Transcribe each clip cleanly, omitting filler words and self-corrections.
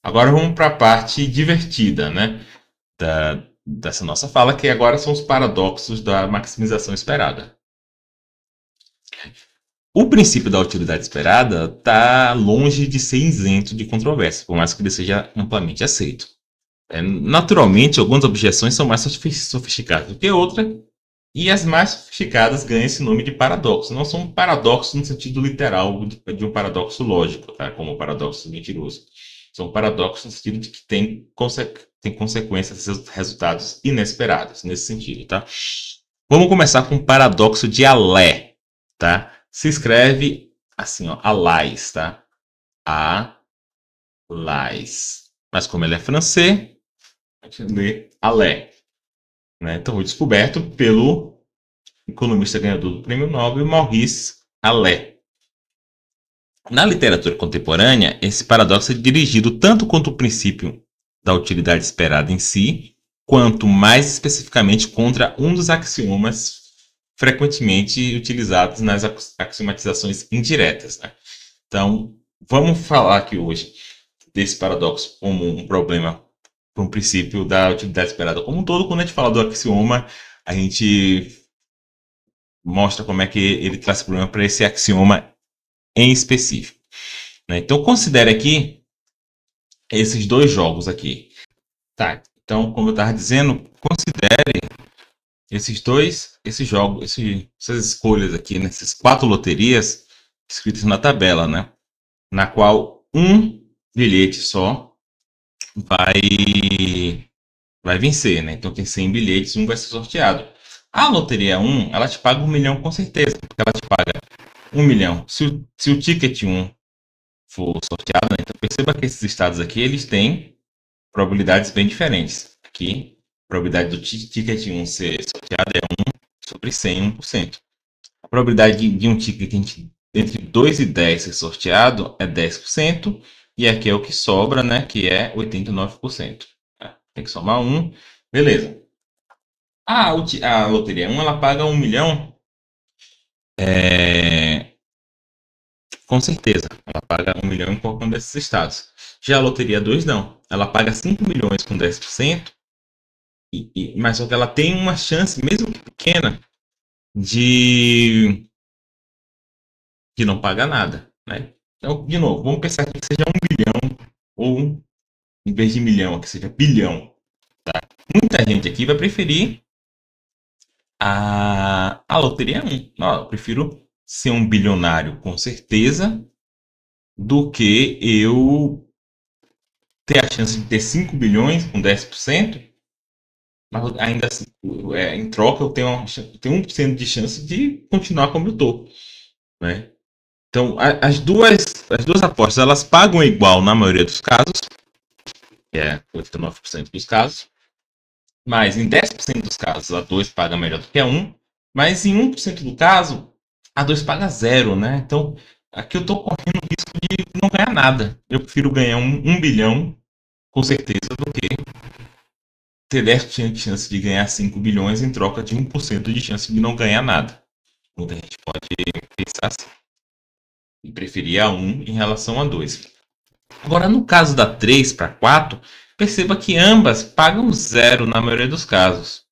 Agora vamos para a parte divertida, né, dessa nossa fala, que agora são os paradoxos da maximização esperada. O princípio da utilidade esperada está longe de ser isento de controvérsia, por mais que ele seja amplamente aceito. Naturalmente, algumas objeções são mais sofisticadas do que outras, e as mais sofisticadas ganham esse nome de paradoxo. Não são paradoxos no sentido literal de um paradoxo lógico, tá? Como o paradoxo mentiroso. São paradoxos no sentido de que tem consequências, resultados inesperados, nesse sentido, tá? Vamos começar com o paradoxo de Alais, tá? Se escreve assim, ó, Alais, tá? Alais. Mas como ele é francês, a gente lê Alais. Né? Então, foi descoberto pelo economista ganhador do Prêmio Nobel, Maurice Allais. Na literatura contemporânea, esse paradoxo é dirigido tanto contra o princípio da utilidade esperada em si, quanto mais especificamente contra um dos axiomas frequentemente utilizados nas axiomatizações indiretas. Né? Então, vamos falar aqui hoje desse paradoxo como um problema para um princípio da utilidade esperada como um todo. Quando a gente fala do axioma, a gente mostra como é que ele traz problema para esse axioma em específico. Né? Então, considere aqui esses dois jogos aqui. Tá, então, como eu estava dizendo, considere esses jogos, essas escolhas aqui, nessas 4 loterias escritas na tabela, né? Na qual um bilhete só vai vencer, né? Então tem 100 bilhetes, um vai ser sorteado. A loteria 1, ela te paga 1 milhão com certeza, porque ela te paga 1 milhão. Se o ticket 1 for sorteado, né? Então perceba que esses estados aqui, eles têm probabilidades bem diferentes. Aqui, a probabilidade do ticket 1 ser sorteado é 1 sobre 100, 1%. A probabilidade de um ticket entre 2 e 10 ser sorteado é 10%, e aqui é o que sobra, né, que é 89%. Tem que somar 1, beleza. A loteria 1, ela paga 1 milhão, com certeza. Ela paga 1 milhão em qualquer um desses estados. Já a loteria 2, não. Ela paga 5 milhões com 10%, mas só que ela tem uma chance, mesmo que pequena, de não pagar nada, né? Então, de novo, vamos pensar que seja 1 bilhão, ou em vez de milhão, que seja bilhão. Tá? Muita gente aqui vai preferir a loteria 1. Eu prefiro ser um bilionário com certeza do que eu ter a chance de ter 5 bilhões com 10%, mas ainda assim, em troca eu tenho 1% de chance de continuar como eu estou. Né? Então, as duas apostas, elas pagam igual na maioria dos casos, que é 89% dos casos, mas em 10% dos casos a 2 paga melhor do que a 1, mas em 1% do caso a 2 paga 0, né? Então, aqui eu estou correndo o risco de não ganhar nada. Eu prefiro ganhar 1 bilhão, com certeza, do que ter 10% de chance de ganhar 5 bilhões em troca de 1% de chance de não ganhar nada. Muita gente pode pensar assim. E preferir a 1 em relação a 2. Agora, no caso da 3 para 4, perceba que ambas pagam 0 na maioria dos casos.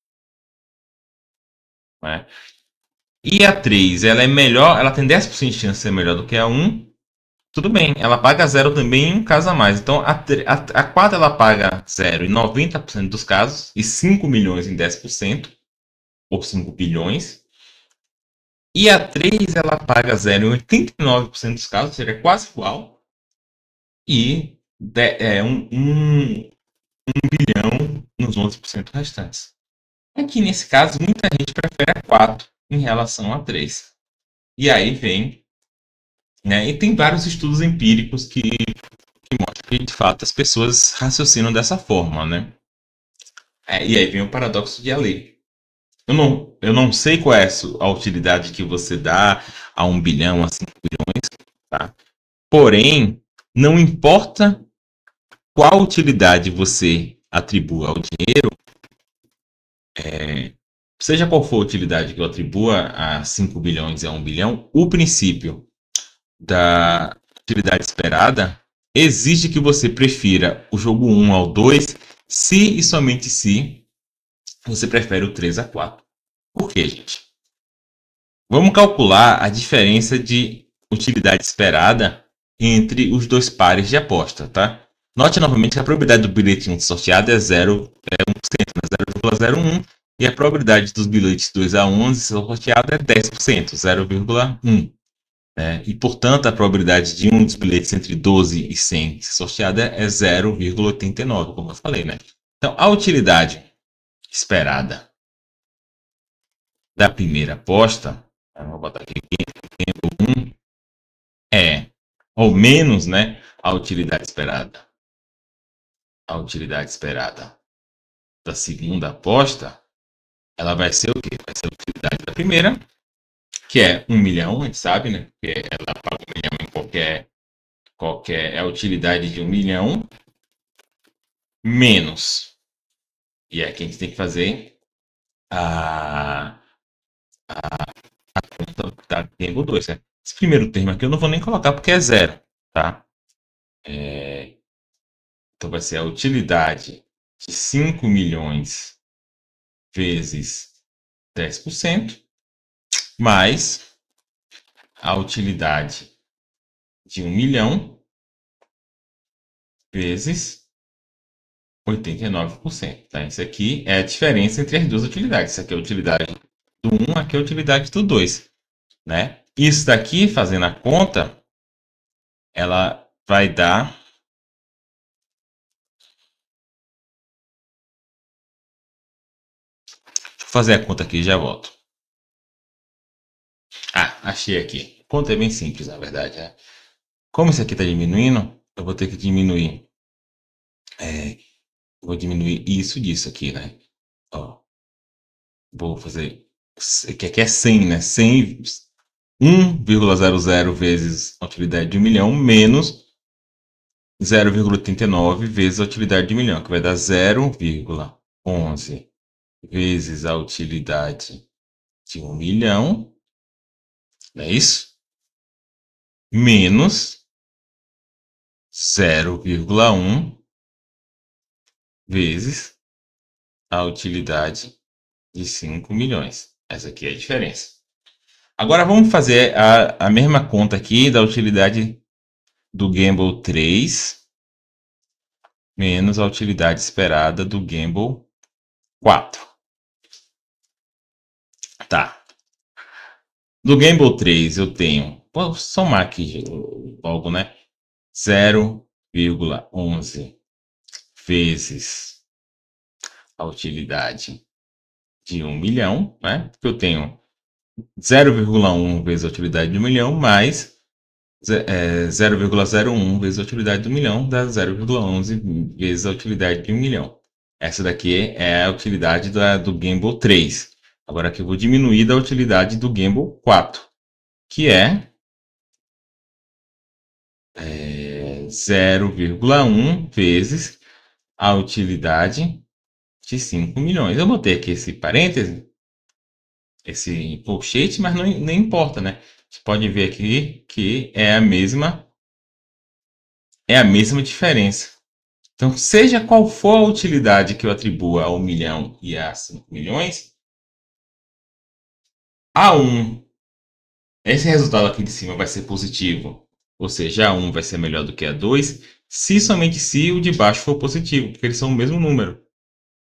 Né? E a 3, ela é melhor, ela tem 10% de chance de ser melhor do que a 1. Tudo bem, ela paga 0 também em um caso a mais. Então, a 4 ela paga 0 em 90% dos casos e 5 milhões em 10%, ou 5 bilhões. E a 3 ela paga 0 em 89% dos casos, ou seja, é quase igual. E 1 bilhão nos 11% restantes. Aqui nesse caso, muita gente prefere a 4 em relação a 3. E aí vem, né, e tem vários estudos empíricos que mostram que de fato as pessoas raciocinam dessa forma, né? E aí vem o paradoxo de Allais. Eu não sei qual é a utilidade que você dá a 1 bilhão, a 5 bilhões, tá? Porém, não importa qual utilidade você atribua ao dinheiro, seja qual for a utilidade que eu atribua a 5 bilhões e a 1 bilhão, o princípio da utilidade esperada exige que você prefira o jogo 1 ao 2, se e somente se você prefere o 3 a 4. Por quê, gente? Vamos calcular a diferença de utilidade esperada entre os dois pares de aposta, tá? Note novamente que a probabilidade do bilhete sorteado é 0,1%, né? 0,01, e a probabilidade dos bilhetes 2 a 11 sorteados é 10%, 0,1. E, portanto, a probabilidade de um dos bilhetes entre 12 e 100 ser sorteado é 0,89, como eu falei, né? Então, a utilidade esperada da primeira aposta, eu vou botar aqui, Gamble 1, ou menos, né, a utilidade esperada. A utilidade esperada da segunda aposta, ela vai ser o quê? Vai ser a utilidade da primeira, que é 1 milhão, a gente sabe, né? Porque ela paga 1 milhão em qualquer é a utilidade de 1 milhão, menos. E aqui a gente tem que fazer a conta da Gamble 2, né? Esse primeiro termo aqui eu não vou nem colocar porque é zero, tá? Então vai ser a utilidade de 5 milhões vezes 10%, mais a utilidade de 1 milhão vezes 89%. Tá? Isso aqui é a diferença entre as duas utilidades. Isso aqui é a utilidade do 1, aqui é a utilidade do 2. Né? Isso daqui, fazendo a conta, ela vai dar... Deixa eu fazer a conta aqui e já volto. Achei aqui. A conta é bem simples, na verdade. Né? Como isso aqui está diminuindo, eu vou ter que diminuir. Vou diminuir isso disso aqui, né? Ó, vou fazer... Que aqui é 100, né? 100... 1,00 vezes a utilidade de 1 milhão menos 0,89 vezes a utilidade de 1 milhão, que vai dar 0,11 vezes a utilidade de 1 milhão, não é isso? Menos 0,1 vezes a utilidade de 5 milhões. Essa aqui é a diferença. Agora vamos fazer a mesma conta aqui da utilidade do Gamble 3 menos a utilidade esperada do Gamble 4. Tá. Do Gamble 3 eu tenho, vou somar aqui logo, né? 0,11 vezes a utilidade de 1 milhão, né? Porque eu tenho 0,1 vezes a utilidade de 1 milhão mais 0,01 vezes a utilidade do milhão, dá 0,11 vezes a utilidade de 1 milhão. Essa daqui é a utilidade do Gamble 3. Agora aqui eu vou diminuir da utilidade do Gamble 4, que é 0,1 vezes a utilidade de 5 milhões. Eu botei aqui esse parêntese, esse colchete, mas não, nem importa, né? Você pode ver aqui que é a mesma diferença. Então, seja qual for a utilidade que eu atribua a 1 milhão e a 5 milhões, A1, esse resultado aqui de cima vai ser positivo, ou seja, A1 vai ser melhor do que A2, se somente se o de baixo for positivo, porque eles são o mesmo número.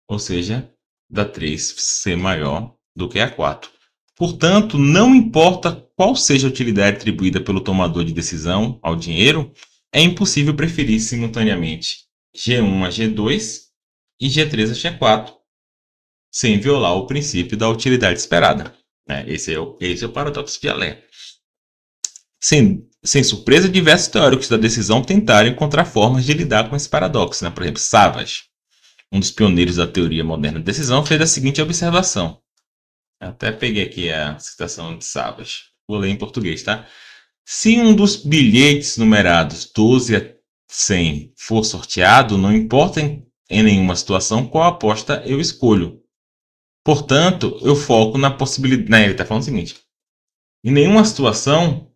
Ou seja, da 3 ser maior do que a 4. Portanto, não importa qual seja a utilidade atribuída pelo tomador de decisão ao dinheiro, é impossível preferir simultaneamente G1 a G2 e G3 a G4, sem violar o princípio da utilidade esperada. Esse é o paradoxo de Allen. Sem surpresa, diversos teóricos da decisão tentaram encontrar formas de lidar com esse paradoxo. Por exemplo, Savage, um dos pioneiros da teoria moderna da decisão, fez a seguinte observação. Eu até peguei aqui a citação de Savage. Vou ler em português, tá? Se um dos bilhetes numerados 12 a 100 for sorteado, não importa em nenhuma situação qual aposta eu escolho. Portanto, eu foco na possibilidade... Ele está falando o seguinte. Em nenhuma situação,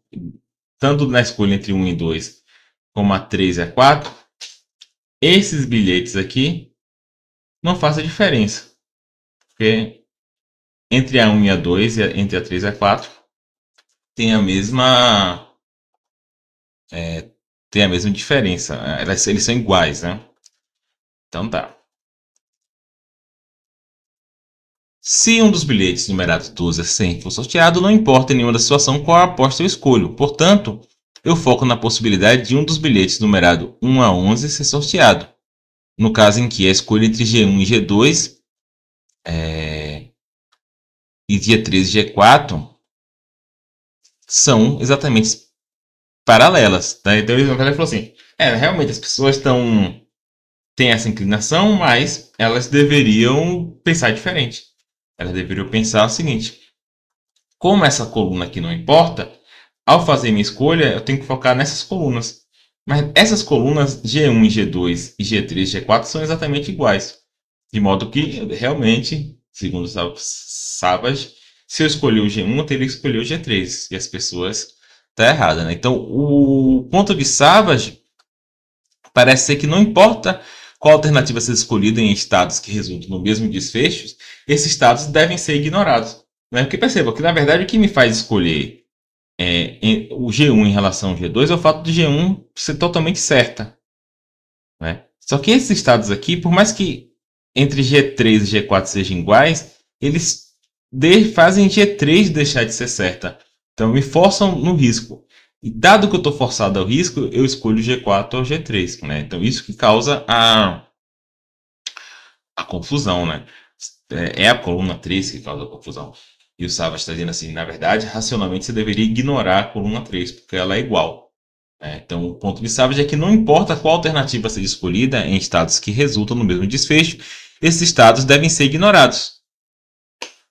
tanto na escolha entre 1 e 2, como a 3 e a 4, esses bilhetes aqui não fazem diferença. Porque entre a 1 e a 2, entre a 3 e a 4, tem a mesma, tem a mesma diferença. Eles são iguais, né? Então tá. Se um dos bilhetes numerados 12 a 100 for sorteado, não importa em nenhuma situação qual aposta eu escolho. Portanto, eu foco na possibilidade de um dos bilhetes numerado 1 a 11 ser sorteado. No caso em que a escolha entre G1 e G2 e G3 e G4 são exatamente paralelas. Tá? Então ele falou assim, realmente as pessoas têm essa inclinação, mas elas deveriam pensar diferente. Elas deveriam pensar o seguinte, como essa coluna aqui não importa, ao fazer minha escolha, eu tenho que focar nessas colunas. Mas essas colunas G1, G2 e G3 e G4 são exatamente iguais. De modo que, realmente, segundo Savage, se eu escolher o G1, eu teria que escolher o G3. E as pessoas estão erradas, né? Então, o ponto de Savage parece ser que não importa qual alternativa seja escolhida em estados que resultam no mesmo desfecho, esses estados devem ser ignorados. Né? Porque perceba que, na verdade, o que me faz escolher o G1 em relação ao G2 é o fato de G1 ser totalmente certa. Né? Só que esses estados aqui, por mais que entre G3 e G4 sejam iguais, eles fazem G3 deixar de ser certa. Então me forçam no risco. E dado que eu estou forçado ao risco, eu escolho G4 ou G3. Né? Então isso que causa a confusão. Né? É a coluna 3 que causa a confusão. E o Savage está dizendo assim, na verdade, racionalmente você deveria ignorar a coluna 3, porque ela é igual. Então, o ponto de Savage é que não importa qual alternativa seja escolhida em estados que resultam no mesmo desfecho, esses estados devem ser ignorados.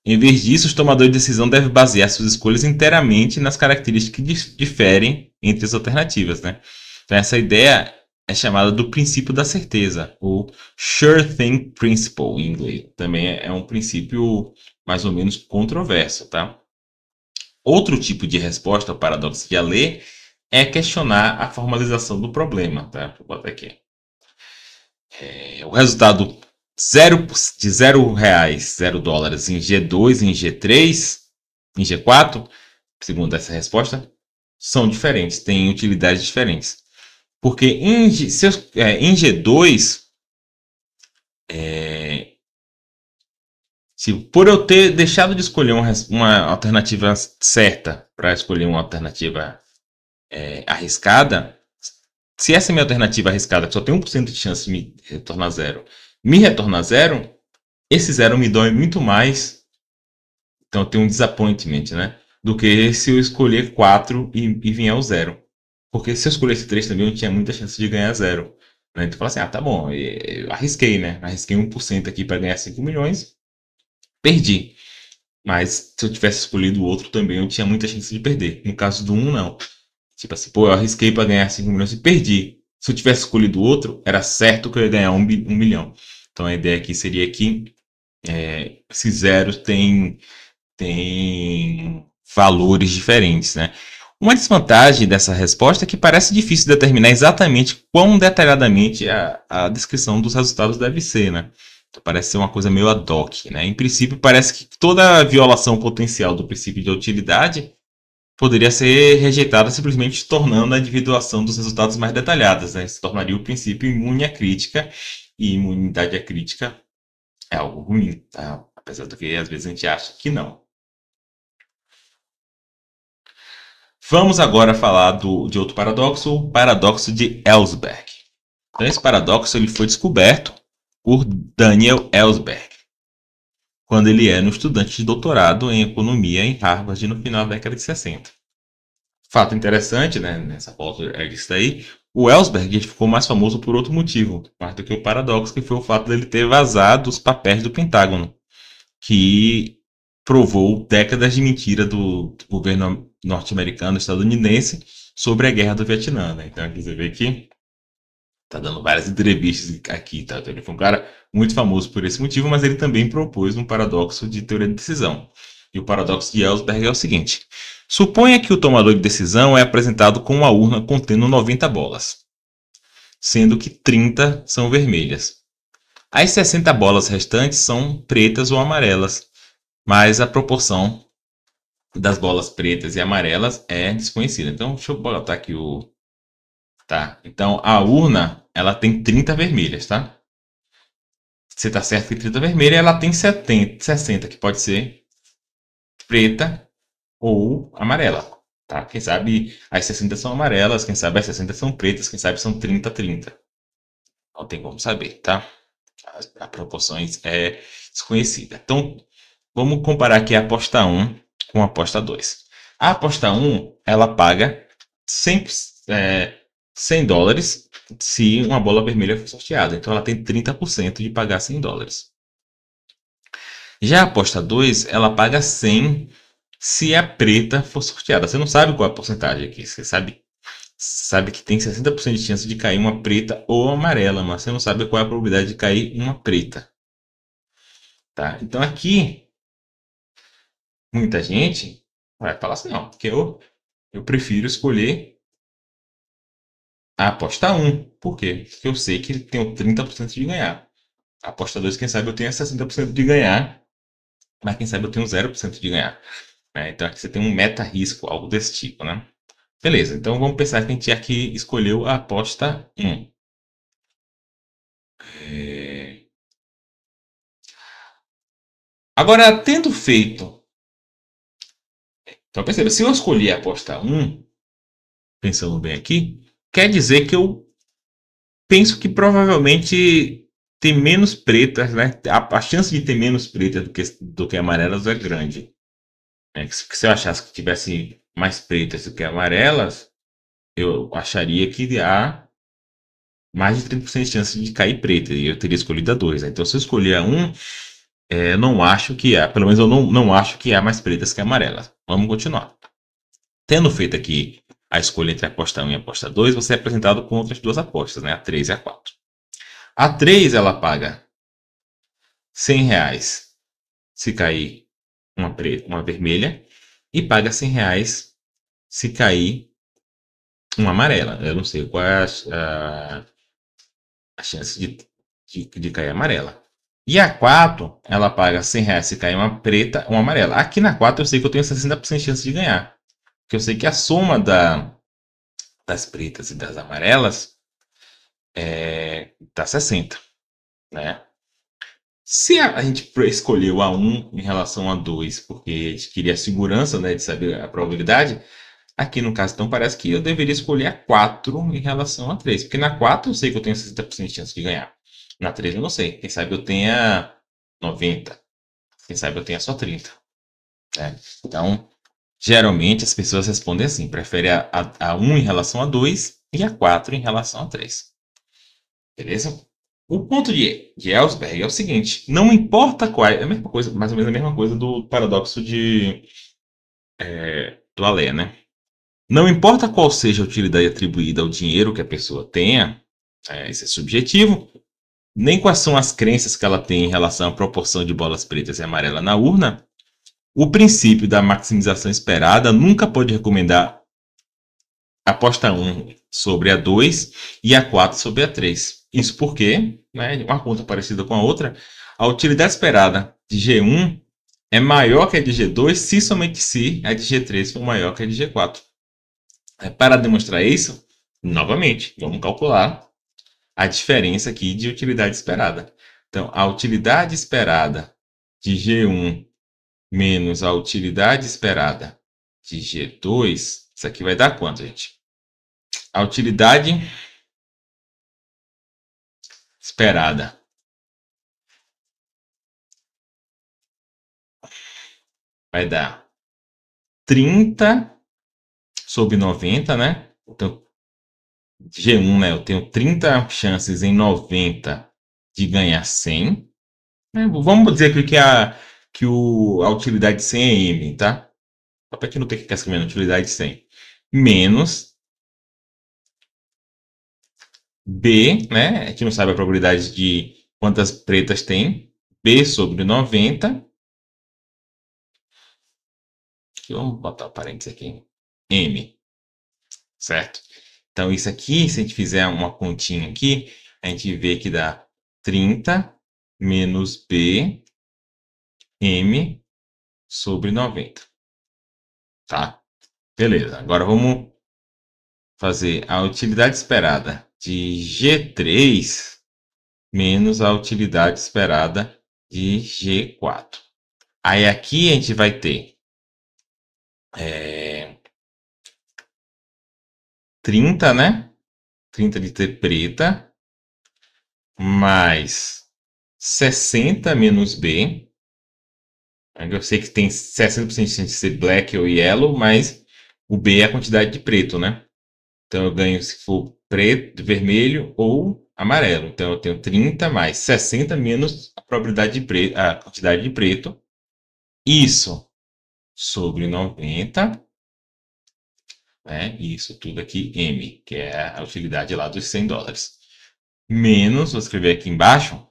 Em vez disso, os tomadores de decisão devem basear suas escolhas inteiramente nas características que diferem entre as alternativas. Né? Então, essa ideia é chamada do princípio da certeza, ou Sure Thing Principle em inglês. Também é um princípio mais ou menos controverso. Tá? Outro tipo de resposta ao paradoxo de Allais é questionar a formalização do problema. Tá? Vou botar aqui. O resultado de $0 em G2, em G3, em G4, segundo essa resposta, são diferentes, têm utilidades diferentes. Porque em G2, por eu ter deixado de escolher uma alternativa certa para escolher uma alternativa arriscada, se essa minha alternativa arriscada, que só tem 1% de chance de me retornar zero, esse zero me dói muito mais, então eu tenho um disappointment, né? Do que se eu escolher 4 e vier o zero. Porque se eu escolhesse 3 também, eu tinha muita chance de ganhar zero. Né? Então eu falo assim, tá bom, eu arrisquei, né? Arrisquei 1% aqui para ganhar 5 milhões, perdi. Mas se eu tivesse escolhido o outro também, eu tinha muita chance de perder. No caso do 1, não. Tipo assim, eu arrisquei para ganhar 5 milhões e perdi. Se eu tivesse escolhido o outro, era certo que eu ia ganhar 1 milhão. Então a ideia aqui seria que esses zeros têm valores diferentes, né? Uma desvantagem dessa resposta é que parece difícil determinar exatamente quão detalhadamente a descrição dos resultados deve ser, né? Então, parece ser uma coisa meio ad hoc, né? Em princípio, parece que toda violação potencial do princípio de utilidade poderia ser rejeitada simplesmente tornando a individuação dos resultados mais detalhadas, né? Se tornaria o princípio imune à crítica, e imunidade à crítica é algo ruim, tá? Apesar do que às vezes a gente acha que não. Vamos agora falar de outro paradoxo, o paradoxo de Ellsberg. Então, esse paradoxo ele foi descoberto por Daniel Ellsberg, quando ele era um estudante de doutorado em economia em Harvard no final da década de 60. Fato interessante, né, nessa pauta aí, o Ellsberg ele ficou mais famoso por outro motivo, mais do que o paradoxo, que foi o fato dele ter vazado os papéis do Pentágono, que provou décadas de mentira do governo norte-americano, estadunidense, sobre a guerra do Vietnã. Né? Então aqui você vê que tá dando várias entrevistas aqui. Tá? Então, ele foi um cara muito famoso por esse motivo, mas ele também propôs um paradoxo de teoria de decisão. E o paradoxo de Ellsberg é o seguinte. Suponha que o tomador de decisão é apresentado com uma urna contendo 90 bolas. sendo que 30 são vermelhas. As 60 bolas restantes são pretas ou amarelas, mas a proporção das bolas pretas e amarelas é desconhecida. Então, deixa eu botar aqui o... Tá, então a urna, ela tem 30 vermelhas, tá? Você tá certo que 30 vermelha, ela tem 60, que pode ser preta ou amarela, tá? Quem sabe as 60 são amarelas, quem sabe as 60 são pretas, quem sabe são 30-30. Não tem como saber, tá? A proporções é desconhecida. Então, vamos comparar aqui a aposta 1 com a aposta 2. A aposta 1, ela paga 100 dólares se uma bola vermelha for sorteada. Então, ela tem 30% de pagar 100 dólares. Já a aposta 2, ela paga 100 se a preta for sorteada. Você não sabe qual é a porcentagem aqui. Você sabe que tem 60% de chance de cair uma preta ou amarela, mas você não sabe qual é a probabilidade de cair uma preta. Tá? Então aqui, muita gente vai falar assim, não, porque eu prefiro escolher a aposta 1. Por quê? Porque eu sei que tenho 30% de ganhar. A aposta 2, quem sabe eu tenho 60% de ganhar, mas quem sabe eu tenho 0% de ganhar. Né? Então aqui você tem um meta-risco, algo desse tipo, né? Beleza, então vamos pensar que a gente aqui escolheu a aposta 1. Agora, tendo feito... Então perceba, se eu escolher a aposta 1, pensando bem aqui, quer dizer que eu penso que provavelmente tem menos pretas, né? A chance de ter menos pretas do que amarelas é grande. Né? Se eu achasse que tivesse mais pretas do que amarelas, eu acharia que há mais de 30% de chance de cair preta, e eu teria escolhido a 2. Né? Então, se eu escolher a 1, não acho que há, pelo menos eu não acho que há mais pretas que amarelas. Vamos continuar. Tendo feito aqui a escolha entre a aposta 1 e a aposta 2, você é apresentado com outras duas apostas, né? A 3 e a 4. A 3, ela paga 100 reais se cair uma vermelha e paga 100 reais se cair uma amarela. Eu não sei qual é a chance de cair amarela. E a 4, ela paga 100 reais se cair uma preta ou uma amarela. Aqui na 4 eu sei que eu tenho 60% de chance de ganhar. Porque eu sei que a soma das pretas e das amarelas dá 60. Né? Se a gente escolheu a 1 em relação a 2, porque a gente queria a segurança, né, de saber a probabilidade, aqui no caso, então, parece que eu deveria escolher a 4 em relação a 3. Porque na 4 eu sei que eu tenho 60% de chance de ganhar. Na 3 eu não sei. Quem sabe eu tenha 90. Quem sabe eu tenha só 30. Né? Então, geralmente as pessoas respondem assim. Preferem a 1 em relação a 2 e a 4 em relação a 3. Beleza? O ponto de Ellsberg é o seguinte: não importa qual, é a mesma coisa, mais ou menos a mesma coisa do paradoxo do Alé, né? Não importa qual seja a utilidade atribuída ao dinheiro que a pessoa tenha, isso é subjetivo, nem quais são as crenças que ela tem em relação à proporção de bolas pretas e amarelas na urna, o princípio da maximização esperada nunca pode recomendar a aposta 1 sobre a 2 e a 4 sobre a 3. Isso porque, né, uma conta parecida com a outra, a utilidade esperada de G1 é maior que a de G2 se somente se a de G3 for maior que a de G4. Para demonstrar isso, novamente, vamos calcular a diferença aqui de utilidade esperada. Então, a utilidade esperada de G1 menos a utilidade esperada de G2, isso aqui vai dar quanto, gente? A utilidade esperada vai dar 30 sobre 90, né? Então, G1, né? Eu tenho 30 chances em 90 de ganhar 100. Vamos dizer aqui que a utilidade de 100 é M, tá? Só para a gente não ter que ficar escrevendo a utilidade de 100. Menos B, né? A gente não sabe a probabilidade de quantas pretas tem. B sobre 90. Vamos botar o parênteses aqui. M. Certo? Então, isso aqui, se a gente fizer uma continha aqui, a gente vê que dá 30 menos B M sobre 90. Tá? Beleza. Agora vamos fazer a utilidade esperada de G3 menos a utilidade esperada de G4. Aí aqui a gente vai ter 30, né? 30 de T preta, mais 60 menos B. Eu sei que tem 60% de chance de ser black ou yellow, mas o B é a quantidade de preto, né? Então eu ganho se for preto, vermelho ou amarelo. Então eu tenho 30 mais 60 menos a probabilidade de preto, a quantidade de preto. Isso sobre 90. Né? Isso tudo aqui, M, que é a utilidade lá dos $100. Menos, vou escrever aqui embaixo,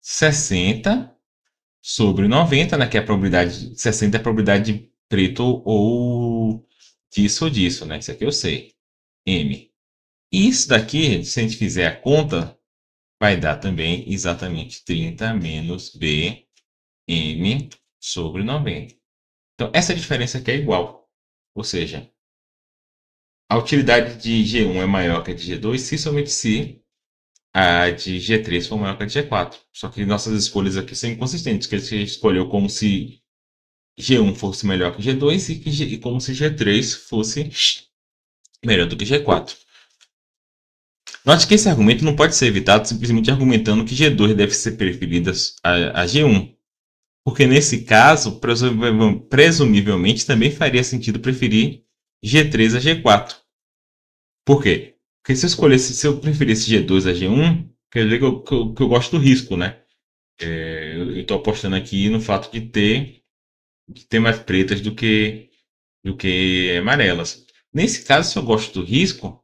60 sobre 90, né? Que é a probabilidade, 60 é a probabilidade de preto ou disso, né? Isso aqui eu sei. M. Isso daqui, se a gente fizer a conta, vai dar também exatamente 30 menos B, M sobre 90. Então, essa diferença aqui é igual. Ou seja, a utilidade de G1 é maior que a de G2 se somente se a de G3 for maior que a de G4. Só que nossas escolhas aqui são inconsistentes, que a gente escolheu como se G1 fosse melhor que G2 e como se G3 fosse melhor do que G4. Note que esse argumento não pode ser evitado simplesmente argumentando que G2 deve ser preferida a G1. Porque nesse caso, presumivelmente, também faria sentido preferir G3 a G4. Por quê? Porque se eu preferisse G2 a G1, quer dizer que eu gosto do risco, né? Eu estou apostando aqui no fato de ter mais pretas do que amarelas. Nesse caso, se eu gosto do risco,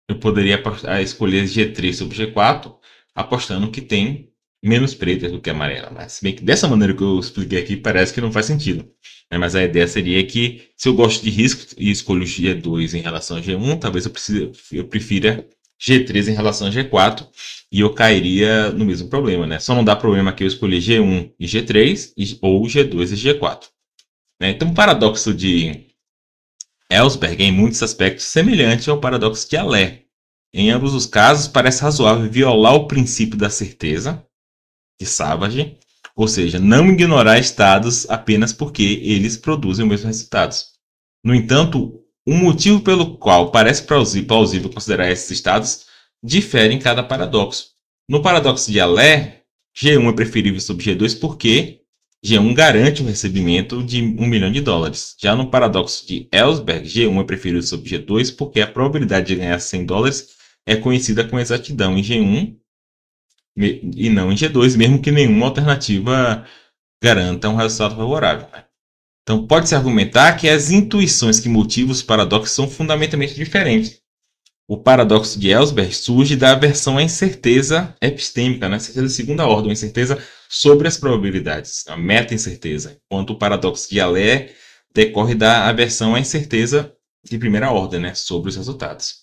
eu poderia escolher G3 sobre G4, apostando que tem menos pretas do que amarela. Mas se bem que dessa maneira que eu expliquei aqui, parece que não faz sentido. Né? Mas a ideia seria que, se eu gosto de risco e escolho G2 em relação a G1, talvez eu prefira G3 em relação a G4, e eu cairia no mesmo problema. Né? Só não dá problema que eu escolher G1 e G3, ou G2 e G4. Né? Então, o paradoxo de Ellsberg é, em muitos aspectos, semelhante ao paradoxo de Allais. Em ambos os casos, parece razoável violar o princípio da certeza de Savage, ou seja, não ignorar estados apenas porque eles produzem os mesmos resultados. No entanto, o motivo pelo qual parece plausível considerar esses estados difere em cada paradoxo. No paradoxo de Allais, G1 é preferível sobre G2 porque G1 garante o recebimento de $1 milhão. Já no paradoxo de Ellsberg, G1 é preferível sobre G2 porque a probabilidade de ganhar $100 é conhecida com exatidão em G1 e não em G2, mesmo que nenhuma alternativa garanta um resultado favorável. Né? Então, pode-se argumentar que as intuições que motivam os paradoxos são fundamentalmente diferentes. O paradoxo de Ellsberg surge da aversão à incerteza epistêmica, né? Certeza de segunda ordem, incerteza sobre as probabilidades, a meta-incerteza, enquanto o paradoxo de Allais decorre da aversão à incerteza de primeira ordem, né? Sobre os resultados.